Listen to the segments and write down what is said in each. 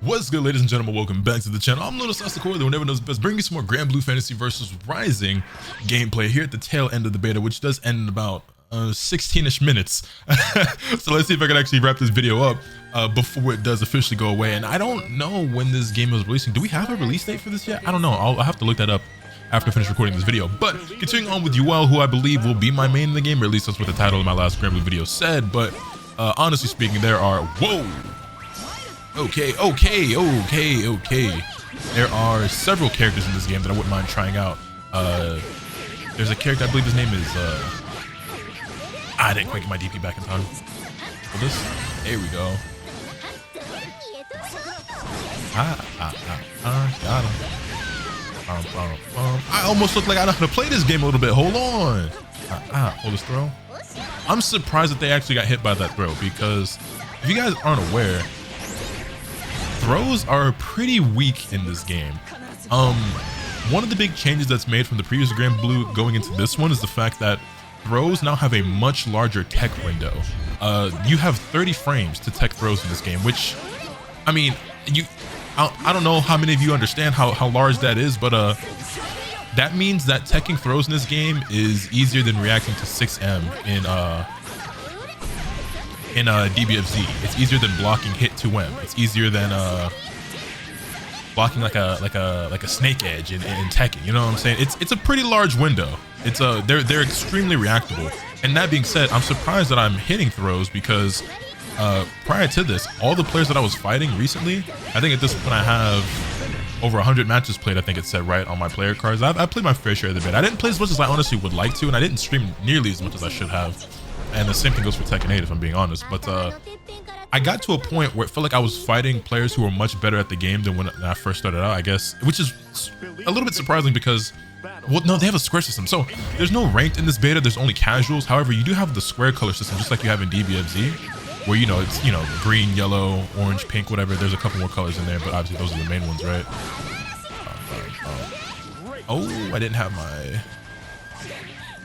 What's good, ladies and gentlemen? Welcome back to the channel. I'm Little Sasakor, the one never knows best, bringing you some more Granblue Fantasy versus Rising gameplay here at the tail end of the beta, which does end in about 16-ish minutes. So let's see if I can actually wrap this video up before it does officially go away. And I don't know when this game is releasing. Do we have a release date for this yet? I don't know. I'll have to look that up after I finish recording this video. But continuing on with UL, who I believe will be my main in the game, or at least that's what the title of my last Granblue video said. But honestly speaking, there are Okay. There are several characters in this game that I wouldn't mind trying out. There's a character, I believe his name is, I didn't quite get my DP back in time. For this, there we go. Got him. I almost look like I know how to play this game a little bit. Hold on. Hold this throw. I'm surprised that they actually got hit by that throw, because if you guys aren't aware, throws are pretty weak in this game. One of the big changes that's made from the previous Granblue going into this one is the fact that throws now have a much larger tech window. You have 30 frames to tech throws in this game, which, I mean, I don't know how many of you understand how large that is, but that means that teching throws in this game is easier than reacting to 6M in GBVS. It's easier than blocking hit 2M. It's easier than blocking like a snake edge in teching. You know what I'm saying? It's a pretty large window. It's they're extremely reactable. And that being said, I'm surprised that I'm hitting throws, because prior to this, all the players that I was fighting recently, I think at this point I have over 100 matches played, I think it said right on my player cards. I played my fair share of the bit. I didn't play as much as I honestly would like to, and I didn't stream nearly as much as I should have. And the same thing goes for Tekken 8, if I'm being honest. But I got to a point where it felt like I was fighting players who were much better at the game than when I first started out, I guess. Which is a little bit surprising because, well, no, they have a square system. So there's no ranked in this beta, there's only casuals. However, you do have the square color system, just like you have in GBVS, where, you know, it's, you know, green, yellow, orange, pink, whatever. There's a couple more colors in there, but obviously those are the main ones, right? Oh, I didn't have my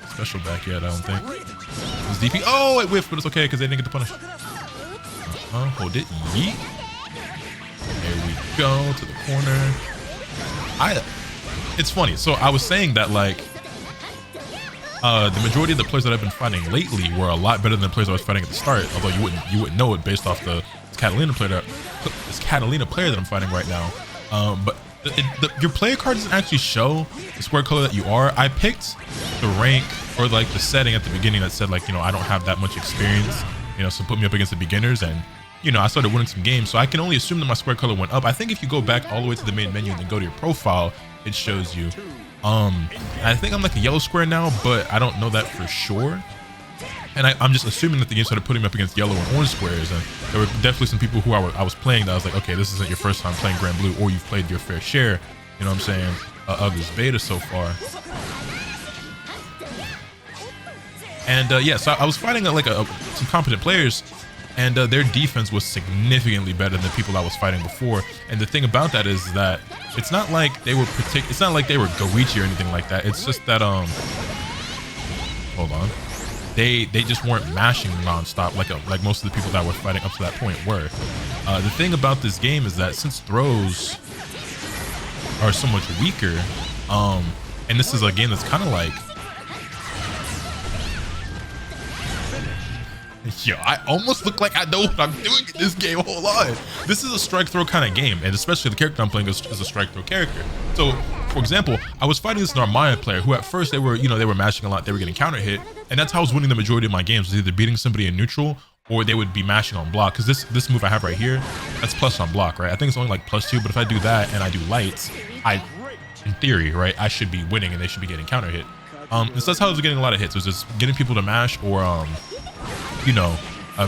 special back yet, I don't think. It was DP. Oh, it whiffed, but it's okay because they didn't get the punish. Hold it. Yeet. There we go to the corner. It's funny. So I was saying that, like, the majority of the players that I've been fighting lately were a lot better than the players I was fighting at the start. Although you wouldn't know it based off this Catalina player that I'm fighting right now. But your player card doesn't actually show the square color that you are. I picked the rank, or like the setting at the beginning that said, like, you know, I don't have that much experience, you know, so put me up against the beginners, and, you know, I started winning some games, so I can only assume that my square color went up. I think if you go back all the way to the main menu and then go to your profile, it shows you. I think I'm like a yellow square now, but I don't know that for sure. And I'm just assuming that the game started putting me up against yellow and orange squares, and there were definitely some people who I was playing that I was like, okay, this isn't your first time playing Granblue, or you've played your fair share, you know what I'm saying, of this beta so far. And yeah, so I was fighting like some competent players, and their defense was significantly better than the people I was fighting before. And the thing about that is that it's not like they were it's not like they were Goichi or anything like that. It's just that hold on. They just weren't mashing non-stop like most of the people that were fighting up to that point were. The thing about this game is that since throws are so much weaker, and this is a game that's kind of like, yo, I almost look like I know what I'm doing in this game. Hold on. This is a strike throw kind of game, and especially the character I'm playing is a strike throw character. So, for example, I was fighting this Narmaya player who at first they were mashing a lot, they were getting counter hit, and that's how I was winning the majority of my games, was either beating somebody in neutral or they would be mashing on block. Because this move I have right here, that's plus on block, right? I think it's only like +2, but if I do that and I do lights, in theory, right, I should be winning and they should be getting counter hit. So that's how I was getting a lot of hits. It was just getting people to mash, or you know,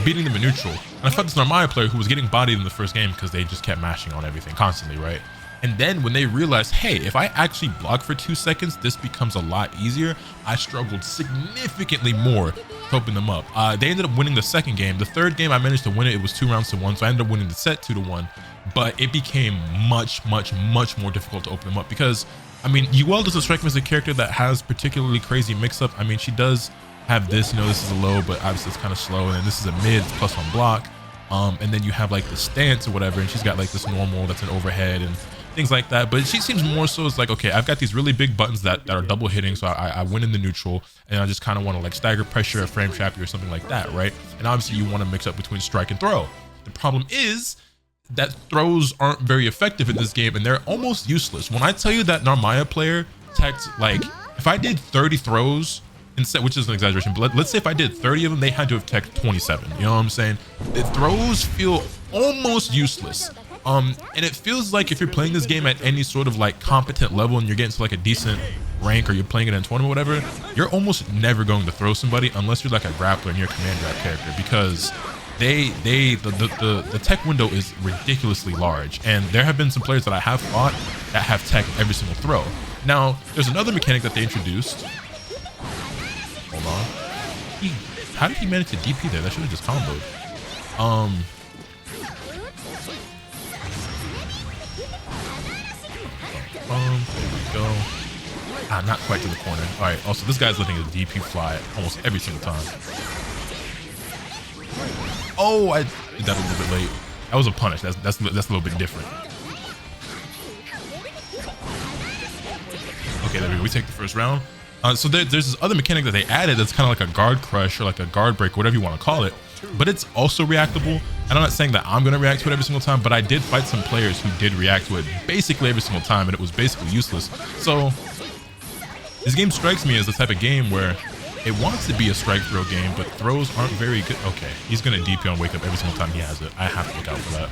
beating them in neutral. And I fought this Narmaya player who was getting bodied in the first game because they just kept mashing on everything constantly, right? And then when they realized, hey, if I actually block for 2 seconds, this becomes a lot easier, I struggled significantly more to open them up. They ended up winning the second game. The third game, I managed to win it. It was 2-1, so I ended up winning the set 2-1. But it became much more difficult to open them up because, I mean, UL doesn't strike me as a character that has particularly crazy mix-up. I mean, she does have this, you know, this is a low, but obviously it's kind of slow, and then this is a mid, it's plus on block. And then you have like the stance or whatever, and she's got like this normal that's an overhead and things like that. But she seems more so as like, okay, I've got these really big buttons that are double hitting, so I win in the neutral, and I just kind of want to like stagger pressure, a frame trap you or something like that, right? And obviously you want to mix up between strike and throw. The problem is that throws aren't very effective in this game, and they're almost useless. When I tell you that Narmaya player teched, like, if I did 30 throws instead, which is an exaggeration, but let's say if I did 30 of them, they had to have teched 27. You know what I'm saying? The throws feel almost useless. And it feels like if you're playing this game at any sort of like competent level and you're getting to like a decent rank, or you're playing it in tournament or whatever, you're almost never going to throw somebody unless you're like a grappler and you're a command grab character, because the tech window is ridiculously large, and there have been some players that I have fought that have tech every single throw. Now, there's another mechanic that they introduced. Hold on. How did he manage to DP there? That should have just comboed. There we go. Ah, not quite to the corner. All right. Also, this guy's letting his DP fly almost every single time. Oh, I did that a little bit late. That was a punish. That's a little bit different. Okay, there we go. We take the first round. So there's this other mechanic that they added that's kind of like a guard crush or like a guard break, whatever you want to call it. But it's also reactable. And I'm not saying that I'm going to react to it every single time, but I did fight some players who did react to it basically every single time, and it was basically useless. So this game strikes me as the type of game where it wants to be a strike throw game, but throws aren't very good. Okay, he's going to DP on wake up every single time he has it. I have to look out for that.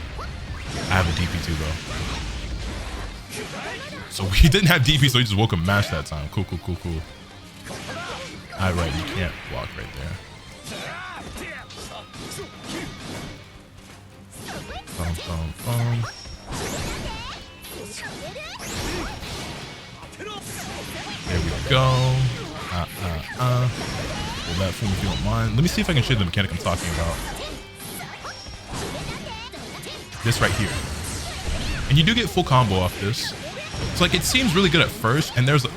I have a DP too, though. So he didn't have DP, so he just woke up mash that time. Cool. All right, you can't block right there. There we go. Pull that from if you don't mind. Let me see if I can show you the mechanic I'm talking about. This right here. And you do get full combo off this. So like, it seems really good at first, and there's a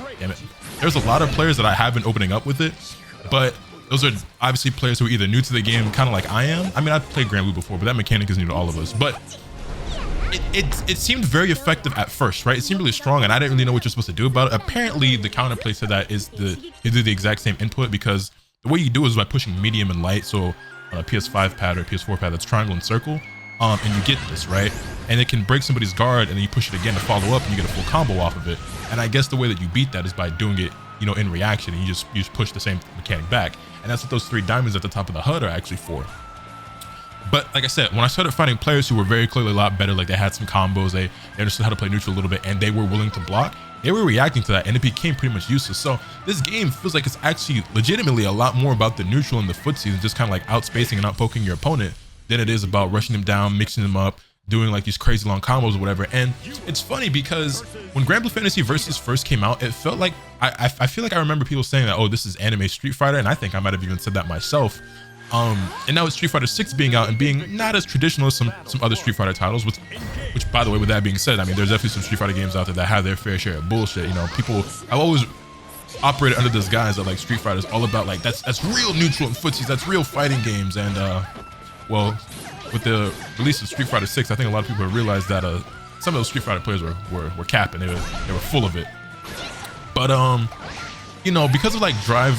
lot of players that I have been opening up with it, but those are obviously players who are either new to the game, kind of like I am. I mean, I've played Granblue before, but that mechanic is new to all of us. But it seemed very effective at first, right? It seemed really strong, and I didn't really know what you're supposed to do about it. Apparently, the counterplay to that is you do the exact same input, because the way you do it is by pushing medium and light. So on a PS5 pad or a PS4 pad, that's triangle and circle, and you get this, right? And it can break somebody's guard, and then you push it again to follow up, and you get a full combo off of it. And I guess the way that you beat that is by doing it, you know, in reaction, and you just push the same mechanic back. And that's what those 3 diamonds at the top of the HUD are actually for. But like I said, when I started fighting players who were very clearly a lot better, like they had some combos, they understood how to play neutral a little bit, and they were willing to block, they were reacting to that, and it became pretty much useless. So this game feels like it's actually legitimately a lot more about the neutral and the footsies, and just kind of like outspacing and outpoking your opponent, than it is about rushing them down, mixing them up, doing like these crazy long combos or whatever. And it's funny because when Granblue Fantasy Versus first came out, it felt like I feel like I remember people saying that, oh, this is anime Street Fighter, and I think I might have even said that myself. And now with Street Fighter 6 being out and being not as traditional as some other Street Fighter titles, which by the way, with that being said, I mean, there's definitely some Street Fighter games out there that have their fair share of bullshit. You know, I've always operated under this guise that like Street Fighter is all about like that's real neutral and footsies, that's real fighting games. And well, with the release of Street Fighter 6, I think a lot of people have realized that some of those Street Fighter players were capping. They were full of it. But you know, because of like drive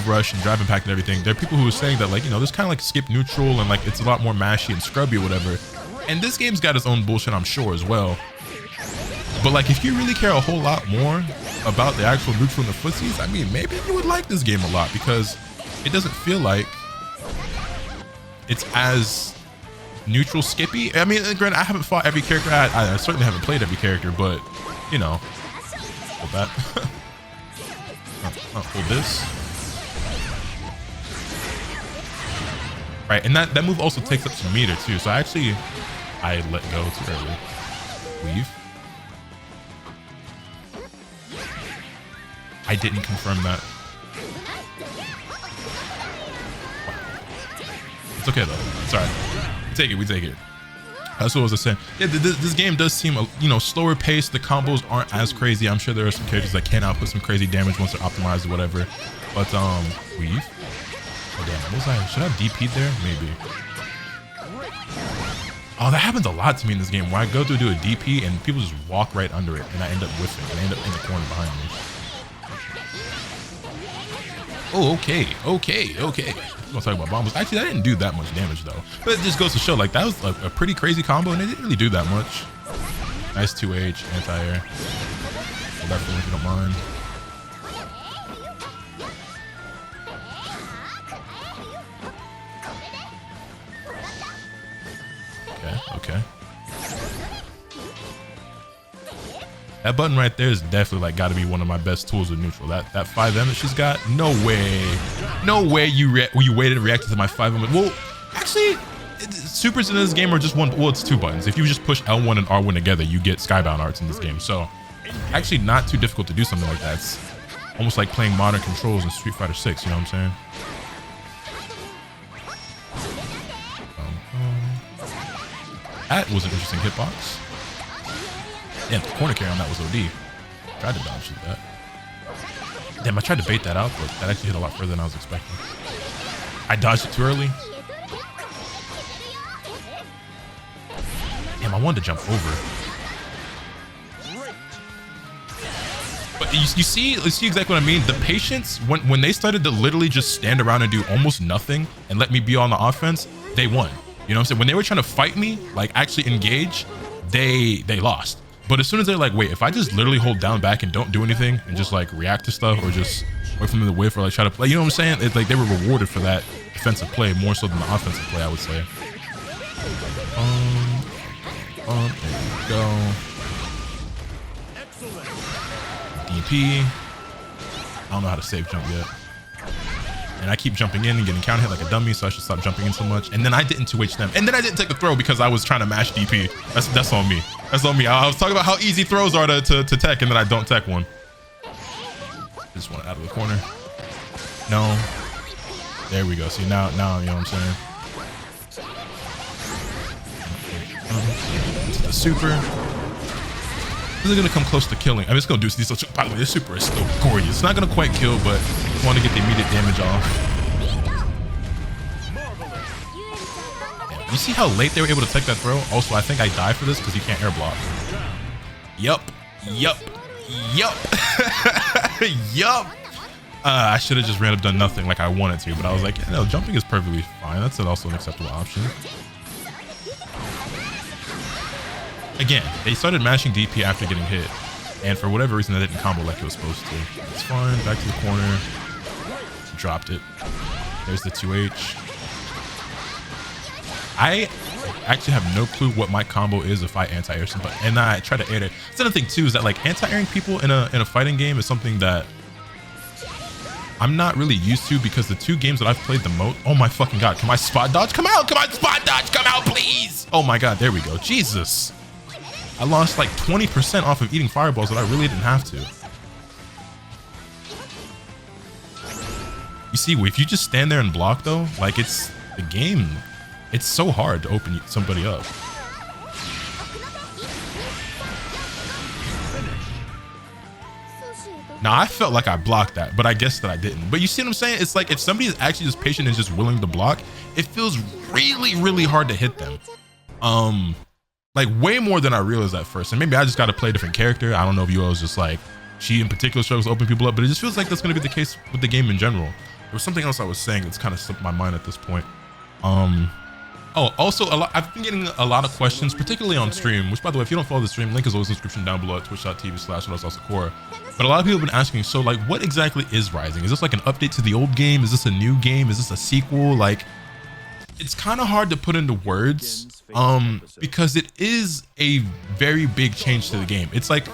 rush and drive impact and everything, there are people who are saying that like, you know, there's kind of like skip neutral and like it's a lot more mashy and scrubby or whatever. And this game's got its own bullshit, I'm sure, as well. But like, if you really care a whole lot more about the actual neutral and the footsies, I mean, maybe you would like this game a lot, because it doesn't feel like it's as neutral skippy. I mean, granted, I haven't fought every character. I certainly haven't played every character, but you know, hold that. Hold this. Right, and that move also takes up some meter too. So I let go too early. Weave. I didn't confirm that. It's okay though. It's alright. We take it. That's what I was saying. Yeah, this game does seem, you know, slower paced. The combos aren't as crazy. I'm sure there are some characters that can output some crazy damage once they're optimized or whatever. But weave. Oh damn, should I have DP'd there? Maybe. Oh, that happens a lot to me in this game where I go to do a DP and people just walk right under it and I end up whiffing and I end up in the corner behind me. Oh, okay. I'm gonna talk about bombs. Actually, that didn't do that much damage though. But it just goes to show like that was a pretty crazy combo and it didn't really do that much. Nice 2H, anti-air. Hold that for me if you don't mind. Okay. That button right there is definitely like got to be one of my best tools with neutral. That 5M that she's got. No way you waited and reacted to my 5M. Well, actually, supers in this game are just one. Well, it's 2 buttons. If you just push L1 and R1 together, you get skybound arts in this game. So actually not too difficult to do something like that. It's almost like playing modern controls in Street Fighter 6. You know what I'm saying? That was an interesting hitbox. Damn, the corner carry on that was OD. Tried to dodge that. Damn, I tried to bait that out, but that actually hit a lot further than I was expecting. I dodged it too early. Damn, I wanted to jump over. But you see exactly what I mean? The patience, when they started to literally just stand around and do almost nothing and let me be on the offense, they won. You know what I'm saying? When they were trying to fight me, like actually engage, they lost. But as soon as they're like, wait, if I just literally hold down back and don't do anything and just like react to stuff or just wait for them to whiff or like try to play, you know what I'm saying? It's like they were rewarded for that defensive play more so than the offensive play, I would say. There we go. DP. I don't know how to save jump yet. And I keep jumping in and getting counter hit like a dummy, so I should stop jumping in so much. And then I didn't 2H them. And then I didn't take the throw because I was trying to mash DP. That's on me. That's on me. I was talking about how easy throws are to tech, and then I don't tech one. Just want it out of the corner. No. There we go. See, now, you know what I'm saying? Into the super. This is gonna come close to killing. I mean, it's gonna do these. By the way, this super is still gorgeous. It's not gonna quite kill, but I want to get the immediate damage off. Yeah, you see how late they were able to take that throw? Also, I think I die for this because you can't air block. Yup. I should have just ran up, done nothing like I wanted to, but I was like, yeah, no, jumping is perfectly fine. That's also an acceptable option. Again, they started mashing DP after getting hit, and for whatever reason, that didn't combo like it was supposed to. It's fine. Back to the corner. Dropped it. There's the 2H. I actually have no clue what my combo is if I anti-air somebody, and I try to air it. It's another thing too is that like anti-airing people in a fighting game is something that I'm not really used to because the 2 games that I've played the most. Oh my fucking god! Can my spot dodge come out? Come on, spot dodge come out, please! Oh my god! There we go. Jesus. I lost like 20% off of eating fireballs that I really didn't have to. You see, if you just stand there and block though, like it's the game, it's so hard to open somebody up. Now I felt like I blocked that, but I guess that I didn't. But you see what I'm saying? It's like if somebody is actually just patient and just willing to block, it feels really, really hard to hit them. Like way more than I realized at first. And maybe I just got to play a different character. I don't know if UL is just like, she in particular struggles to open people up, but it just feels like that's going to be the case with the game in general. There was something else I was saying that's kind of slipped my mind at this point. Oh, also, I've been getting a lot of questions, particularly on stream, which by the way, if you don't follow the stream, link is always in the description down below at twitch.tv/Core. But a lot of people have been asking, so like, what exactly is Rising? Is this like an update to the old game? Is this a new game? Is this a sequel? Like, it's kind of hard to put into words because it is a very big change to the game. It's like,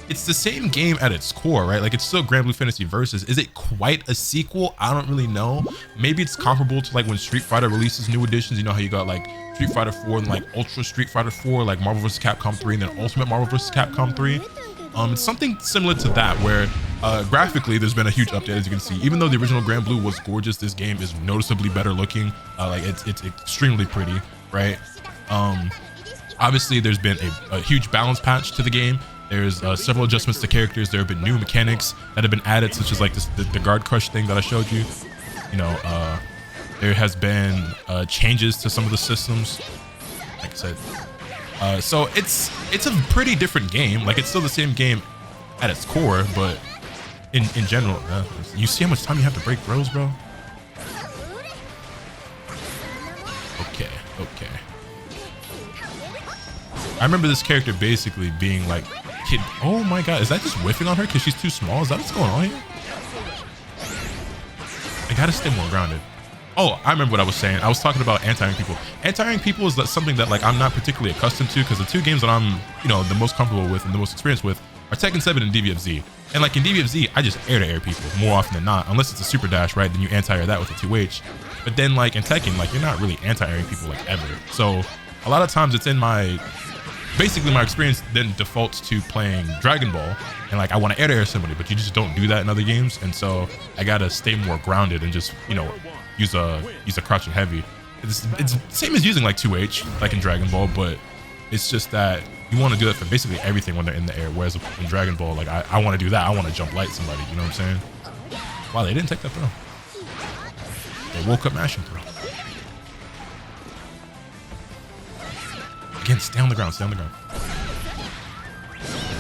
it's the same game at its core, right? Like it's still Granblue Fantasy Versus. Is it quite a sequel? I don't really know. Maybe it's comparable to like when Street Fighter releases new editions. You know how you got like Street Fighter 4 and like Ultra Street Fighter 4, like Marvel vs. Capcom 3, and then Ultimate Marvel vs. Capcom 3. It's something similar to that where graphically there's been a huge update, as you can see. Even though the original Granblue was gorgeous, this game is noticeably better looking. Like it's extremely pretty, right? Obviously there's been a huge balance patch to the game. There's several adjustments to characters. There have been new mechanics that have been added, such as like the guard crush thing that I showed you. You know, there has been changes to some of the systems. like I said. So it's a pretty different game. Like it's still the same game at its core, but in general, you see how much time you have to break throws, bro? Okay. I remember this character basically being like, kid. Oh my god, is that just whiffing on her because she's too small? Is that what's going on here? I gotta stay more grounded. Oh, I remember what I was saying. I was talking about anti-airing people. Anti-airing people is something that like I'm not particularly accustomed to, because the two games that I'm, the most comfortable with and the most experienced with are Tekken 7 and DBFZ. And like in DBFZ, I just air-to-air people more often than not, unless it's a super dash, right? Then you anti-air that with a 2H. But then like in Tekken, like you're not really anti-airing people like ever. So a lot of times it's in basically my experience then defaults to playing Dragon Ball, and like I want to air somebody, but you just don't do that in other games. And so I gotta stay more grounded and just use a crouching heavy. It's the same as using like 2H like in Dragon Ball, but it's just that you want to do that for basically everything when they're in the air, whereas in Dragon Ball, like I want to do that. I want to jump light somebody, you know what I'm saying? Wow, they didn't take that throw. They woke up mashing throw. Again, stay on the ground,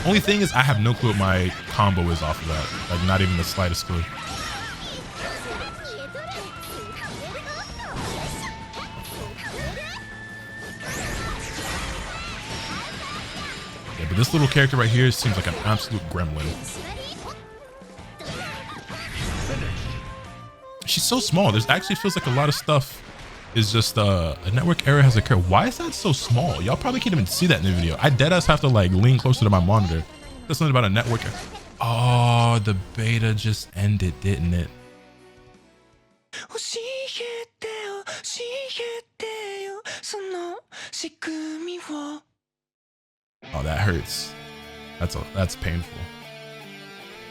Only thing is I have no clue what my combo is off of that. Like not even the slightest clue. Yeah, but this little character right here seems like an absolute gremlin. She's so small. There's actually feels like a lot of stuff is just a network error has occurred. Why is that so small? Y'all probably can't even see that in the video. I deadass have to like lean closer to my monitor. There's something about a network error. Oh, the beta just ended, didn't it? Oh, that hurts. That's painful.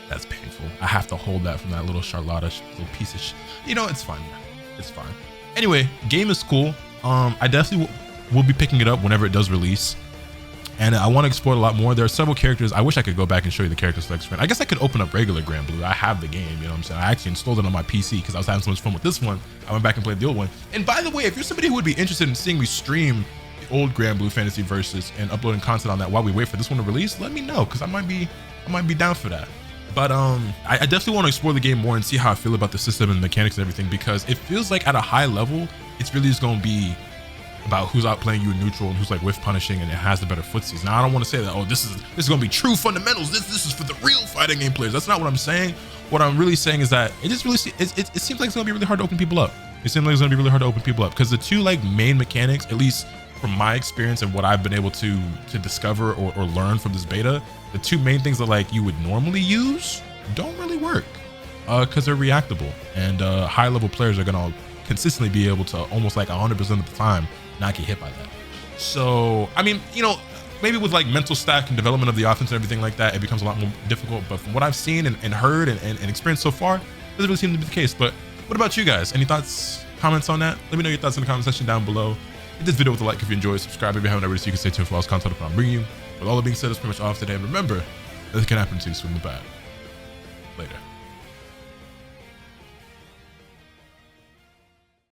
That's painful. I have to hold that from that little Charlotta little piece of shit. It's fine. It's fine. Anyway, game is cool. I definitely will be picking it up whenever it does release, and I want to explore it a lot more. There are several characters. I wish I could go back and show you the character select screen. I guess I could open up regular Granblue. I have the game, you know what I'm saying? I actually installed it on my PC because I was having so much fun with this one. I went back and played the old one. And by the way, if you're somebody who would be interested in seeing me stream the old Granblue Fantasy Versus and uploading content on that while we wait for this one to release, let me know, because I might be down for that. But I definitely want to explore the game more and see how I feel about the system and the mechanics and everything, because it feels like at a high level, it's really just going to be about who's outplaying you in neutral and who's like whiff punishing, and it has the better footsies. Now, I don't want to say that, oh, this is going to be true fundamentals. This is for the real fighting game players. That's not what I'm saying. What I'm really saying is that it seems like it's going to be really hard to open people up. It seems like it's going to be really hard to open people up, because the two like main mechanics, at least from my experience and what I've been able to discover or learn from this beta, the two main things that like you would normally use don't really work, because they're reactable, and high level players are gonna consistently be able to almost like 100% of the time not get hit by that. So I mean, maybe with like mental stack and development of the offense and everything like that, it becomes a lot more difficult. But from what I've seen and heard and experienced so far, doesn't really seem to be the case. But what about you guys? Any thoughts, comments on that? Let me know your thoughts in the comment section down below. Hit this video with a like if you enjoyed, subscribe if you haven't already, so you can stay tuned for all this content I'm bringing you. With all that being said, that's pretty much all for today. And remember, this can happen to you, swim the bad. Later.